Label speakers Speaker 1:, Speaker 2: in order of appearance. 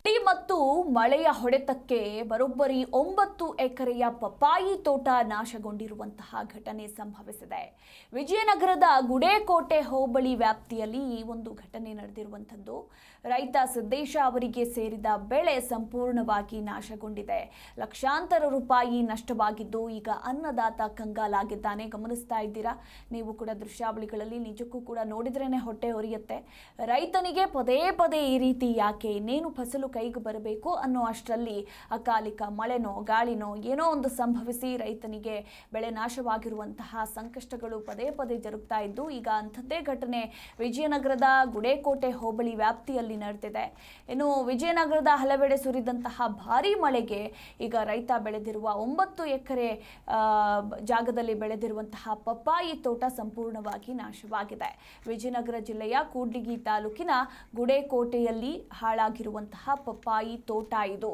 Speaker 1: ಚಳಿ ಮತ್ತು ಮಳೆಯ ಹೊಡೆತಕ್ಕೆ ಬರೋಬ್ಬರಿ 9 ಎಕರೆಯ ಪಪ್ಪಾಯಿ ತೋಟ ನಾಶಗೊಂಡಿರುವಂತಹ ಘಟನೆ ಸಂಭವಿಸಿದೆ. ವಿಜಯನಗರದ ಗುಡೇಕೋಟೆ ಹೋಬಳಿ ವ್ಯಾಪ್ತಿಯಲ್ಲಿ ಈ ಒಂದು ಘಟನೆ ನಡೆದಿರುವಂತದ್ದು. ರೈತ ಸಿದ್ದೇಶ ಅವರಿಗೆ ಸೇರಿದ ಬೆಳೆ ಸಂಪೂರ್ಣವಾಗಿ ನಾಶಗೊಂಡಿದೆ. ಲಕ್ಷಾಂತರ ರೂಪಾಯಿ ನಷ್ಟವಾಗಿದ್ದು ಈಗ ಅನ್ನದಾತ ಕಂಗಾಲಾಗಿದ್ದಾನೆ. ಗಮನಿಸ್ತಾ ಇದ್ದೀರಾ ನೀವು ಕೂಡ ದೃಶ್ಯಾವಳಿಗಳಲ್ಲಿ, ನಿಜಕ್ಕೂ ಕೂಡ ನೋಡಿದ್ರೇನೆ ಹೊಟ್ಟೆ ಉರಿಯುತ್ತೆ. ರೈತನಿಗೆ ಪದೇ ಪದೇ ಈ ರೀತಿ ಯಾಕೆ, ಇನ್ನೇನು ಫಸಲು ಕೈಗೆ ಬರಬೇಕು ಅನ್ನೋ ಅಷ್ಟರಲ್ಲಿ ಅಕಾಲಿಕ ಮಳೆನೋ ಗಾಳಿನೋ ಏನೋ ಒಂದು ಸಂಭವಿಸಿ ರೈತನಿಗೆ ಬೆಳೆ ನಾಶವಾಗಿರುವಂತಹ ಸಂಕಷ್ಟಗಳು ಪದೇ ಪದೇ ಜರುಗ್ತಾ ಇದ್ದು ಈಗ ಅಂಥದ್ದೇ ಘಟನೆ ವಿಜಯನಗರದ ಗುಡೇಕೋಟೆ ಹೋಬಳಿ ವ್ಯಾಪ್ತಿಯಲ್ಲಿ ನಡೆದಿದೆ. ಇನ್ನು ವಿಜಯನಗರದ ಹಲವೆಡೆ ಸುರಿದಂತಹ ಭಾರೀ ಮಳೆಗೆ ಈಗ ರೈತ ಬೆಳೆದಿರುವ 9 ಎಕರೆ ಜಾಗದಲ್ಲಿ ಬೆಳೆದಿರುವಂತಹ ಪಪ್ಪಾಯಿ ತೋಟ ಸಂಪೂರ್ಣವಾಗಿ ನಾಶವಾಗಿದೆ. ವಿಜಯನಗರ ಜಿಲ್ಲೆಯ ಕೂಡ್ಲಿಗಿ ತಾಲೂಕಿನ ಗುಡೇಕೋಟೆಯಲ್ಲಿ ಹಾಳಾಗಿರುವಂತಹ ಪಪ್ಪಾಯಿ ತೋಟ ಇದು.